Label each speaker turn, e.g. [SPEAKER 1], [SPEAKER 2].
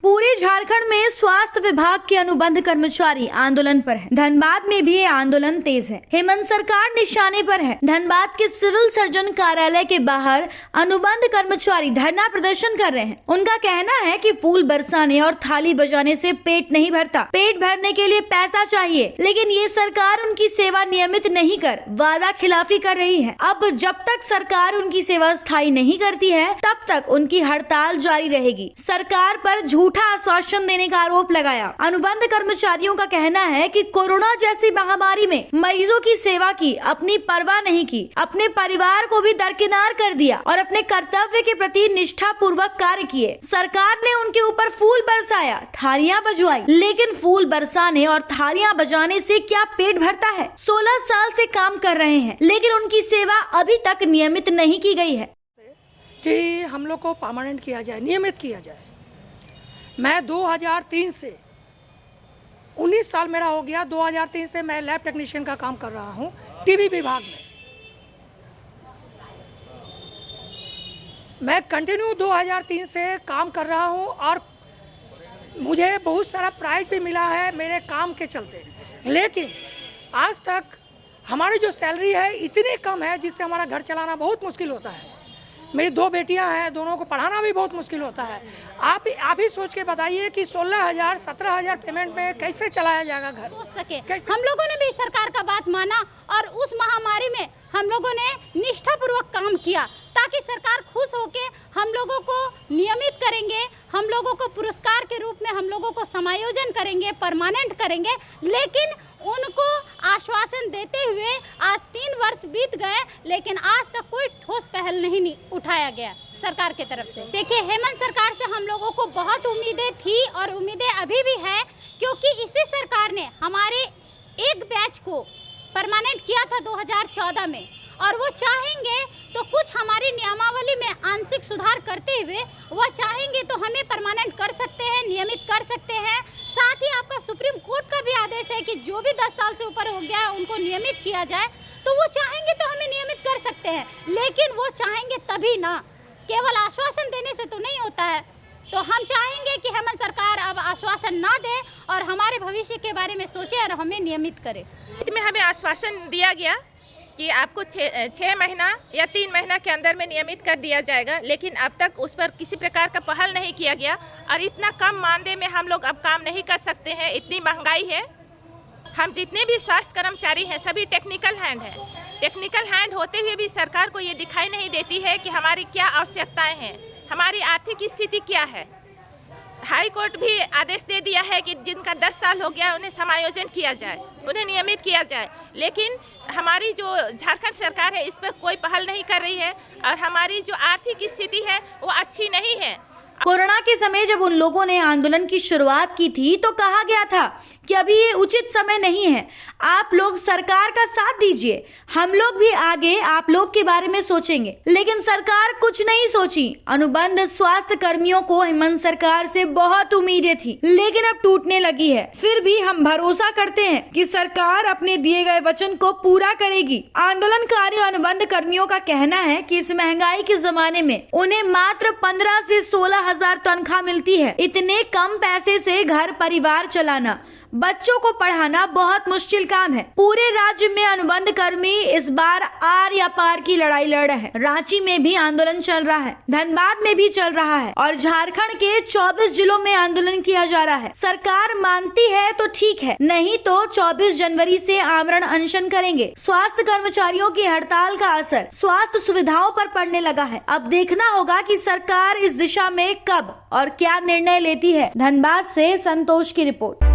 [SPEAKER 1] पूरे झारखंड में स्वास्थ्य विभाग के अनुबंध कर्मचारी आंदोलन पर हैं। धनबाद में भी ये आंदोलन तेज है। हेमंत सरकार निशाने पर है। धनबाद के सिविल सर्जन कार्यालय के बाहर अनुबंध कर्मचारी धरना प्रदर्शन कर रहे हैं। उनका कहना है कि फूल बरसाने और थाली बजाने से पेट नहीं भरता, पेट भरने के लिए पैसा चाहिए, लेकिन ये सरकार उनकी सेवा नियमित नहीं कर वादा खिलाफी कर रही है। अब जब तक सरकार उनकी सेवा स्थायी नहीं करती है, तब तक उनकी हड़ताल जारी रहेगी। सरकार पर झूठा आश्वासन देने का आरोप लगाया। अनुबंध कर्मचारियों का कहना है कि कोरोना जैसी महामारी में मरीजों की सेवा की, अपनी परवाह नहीं की, अपने परिवार को भी दरकिनार कर दिया और अपने कर्तव्य के प्रति निष्ठा पूर्वक कार्य किए। सरकार ने उनके ऊपर फूल बरसाया, थालियां बजवाई, लेकिन फूल बरसाने और थालियां बजाने से क्या पेट भरता है? 16 साल से काम कर रहे हैं, लेकिन उनकी सेवा अभी तक नियमित नहीं की गई है।
[SPEAKER 2] कि हम लोग को परमानेंट किया जाए, नियमित किया जाए। मैं 2003 से 19 साल मेरा हो गया। 2003 से मैं लैब टेक्नीशियन का काम कर रहा हूँ टीबी विभाग में। मैं कंटिन्यू 2003 से काम कर रहा हूँ और मुझे बहुत सारा प्राइज भी मिला है मेरे काम के चलते, लेकिन आज तक हमारी जो सैलरी है इतनी कम है जिससे हमारा घर चलाना बहुत मुश्किल होता है। मेरी 2 बेटियां हैं, दोनों को पढ़ाना भी बहुत मुश्किल होता है। आप ही सोच के बताइए कि 16,000 17,000 पेमेंट में कैसे चलाया जाएगा घर?
[SPEAKER 3] हो सके। हम लोगों ने भी सरकार का बात माना और उस महामारी में हम लोगों ने निष्ठापूर्वक काम किया ताकि सरकार खुश होके हम लोगों को नियमित करेंगे, हम लोगों को पुरस्कार के रूप में हम लोगों को समायोजन करेंगे, परमानेंट करेंगे। लेकिन उनको आश्वासन देते हुए आज 3 वर्ष बीत गए, लेकिन आज तक कोई ठोस पहल नहीं उठाया गया सरकार के तरफ से। देखिए, हेमंत सरकार से हम लोगों को बहुत उम्मीदें थी और उम्मीदें अभी भी है, क्योंकि इसी सरकार ने हमारे एक बैच को परमानेंट किया था 2014 में, और वो चाहेंगे तो कुछ हमारी नियमावली में आंशिक सुधार करते हुए वो चाहेंगे तो हमें परमानेंट कर सकते हैं, नियमित कर सकते हैं। साथ ही आपका सुप्रीम कोर्ट का भी आदेश है कि जो भी 10 साल से ऊपर हो गया है उनको नियमित किया जाए, तो वो चाहेंगे तो हमें नियमित कर सकते हैं। लेकिन वो चाहेंगे तभी ना, केवल आश्वासन देने से तो नहीं होता है। तो हम चाहेंगे कि हेमंत सरकार अब आश्वासन ना दे और हमारे भविष्य के बारे में सोचे और हमें नियमित करे।
[SPEAKER 4] में हमें आश्वासन दिया गया कि आपको 6 महीना या 3 महीना के अंदर में नियमित कर दिया जाएगा, लेकिन अब तक उस पर किसी प्रकार का पहल नहीं किया गया। और इतना कम मानदेय में हम लोग अब काम नहीं कर सकते हैं, इतनी महंगाई है। हम जितने भी स्वास्थ्य कर्मचारी हैं सभी टेक्निकल हैंड हैं। टेक्निकल हैंड होते हुए भी सरकार को ये दिखाई नहीं देती है कि हमारी क्या आवश्यकताएँ हैं, हमारी आर्थिक स्थिति क्या है। हाई कोर्ट भी आदेश दे दिया है कि जिनका 10 साल हो गया उन्हें समायोजन किया जाए, उन्हें नियमित किया जाए, लेकिन हमारी जो झारखंड सरकार है इस पर कोई पहल नहीं कर रही है और हमारी जो आर्थिक स्थिति है वो अच्छी नहीं है।
[SPEAKER 1] कोरोना के समय जब उन लोगों ने आंदोलन की शुरुआत की थी तो कहा गया था कि अभी ये उचित समय नहीं है, आप लोग सरकार का साथ दीजिए, हम लोग भी आगे आप लोग के बारे में सोचेंगे। लेकिन सरकार कुछ नहीं सोची। अनुबंध स्वास्थ्य कर्मियों को हेमंत सरकार से बहुत उम्मीदें थी, लेकिन अब टूटने लगी है। फिर भी हम भरोसा करते हैं कि सरकार अपने दिए गए वचन को पूरा करेगी। आंदोलनकारी अनुबंध कर्मियों का कहना है कि इस महंगाई के जमाने में उन्हें मात्र 15 से 16,000 तनख्वाह मिलती है। इतने कम पैसे से घर परिवार चलाना, बच्चों को पढ़ाना बहुत मुश्किल काम है। पूरे राज्य में अनुबंध कर्मी इस बार आर या पार की लड़ाई लड़ रहे हैं। रांची में भी आंदोलन चल रहा है, धनबाद में भी चल रहा है और झारखंड के 24 जिलों में आंदोलन किया जा रहा है। सरकार मानती है तो ठीक है, नहीं तो 24 जनवरी से आमरण अनशन करेंगे। स्वास्थ्य कर्मचारियों की हड़ताल का असर स्वास्थ्य सुविधाओं पर पड़ने लगा है। अब देखना होगा कि सरकार इस दिशा में कब और क्या निर्णय लेती है। धनबाद से संतोष की रिपोर्ट।